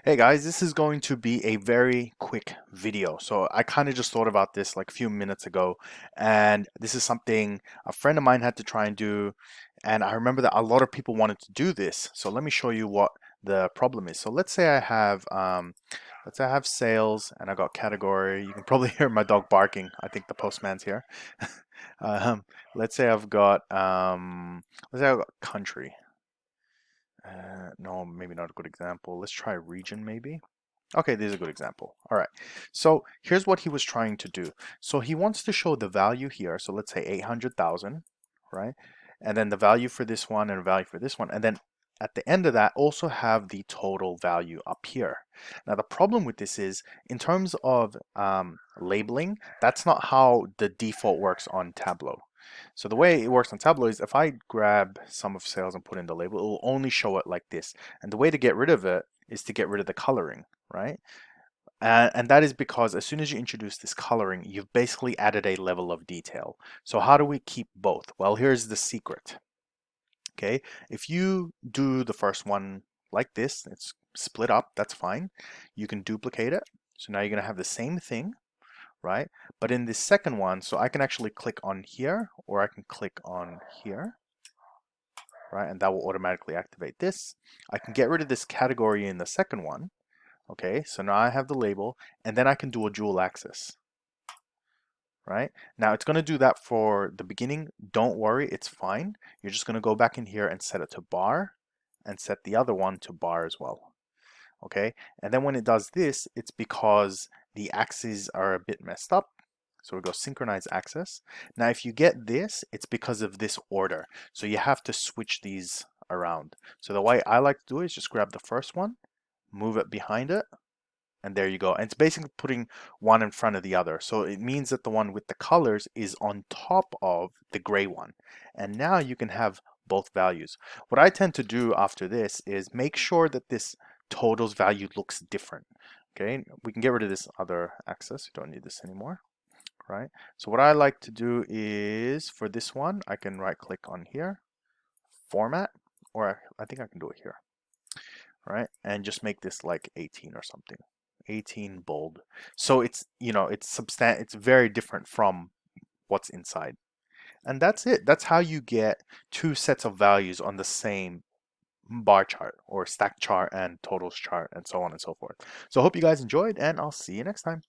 Hey guys, this is going to be a very quick video. So I kind of just thought about this like a few minutes ago, and this is something a friend of mine had to try and do, and I remember that a lot of people wanted to do this. So let me show you what the problem is. So let's say I have sales and I got category. You can probably hear my dog barking. I think the postman's here. um, let's say I've got country. No, maybe not a good example. Let's try region maybe. Okay, this is a good example. All right. So here's what he was trying to do. So he wants to show the value here. So let's say 800,000, right? And then the value for this one and a value for this one. And then at the end of that, also have the total value up here. Now, the problem with this is in terms of labeling, that's not how the default works on Tableau. So the way it works on Tableau is if I grab sum of sales and put in the label, it will only show it like this. And the way to get rid of it is to get rid of the coloring, right? And that is because as soon as you introduce this coloring, you've basically added a level of detail. So how do we keep both? Well, here's the secret. Okay, if you do the first one like this, it's split up, that's fine. You can duplicate it. So now you're going to have the same thing, right? But in this second one, so I can actually click on here or I can click on here, right? And that will automatically activate this. I can get rid of this category in the second one. Okay, so now I have the label and then I can do a dual axis, right? Now it's going to do that for the beginning. Don't worry, it's fine. You're just going to go back in here and set it to bar and set the other one to bar as well. Okay, and then when it does this, it's because the axes are a bit messed up. So we go synchronize axis. Now if you get this, it's because of this order. So you have to switch these around. So the way I like to do it is just grab the first one, move it behind it, and there you go. And it's basically putting one in front of the other. So it means that the one with the colors is on top of the gray one. And now you can have both values. What I tend to do after this is make sure that this totals value looks different. Okay, we can get rid of this other axis. We don't need this anymore, right? So what I like to do is for this one, I can right click on here, format, or I think I can do it here, right? And just make this like 18 or something. 18 bold. So it's, it's very different from what's inside. And that's it. That's how you get two sets of values on the same bar chart or stack chart and totals chart and so on and so forth. So I hope you guys enjoyed and I'll see you next time.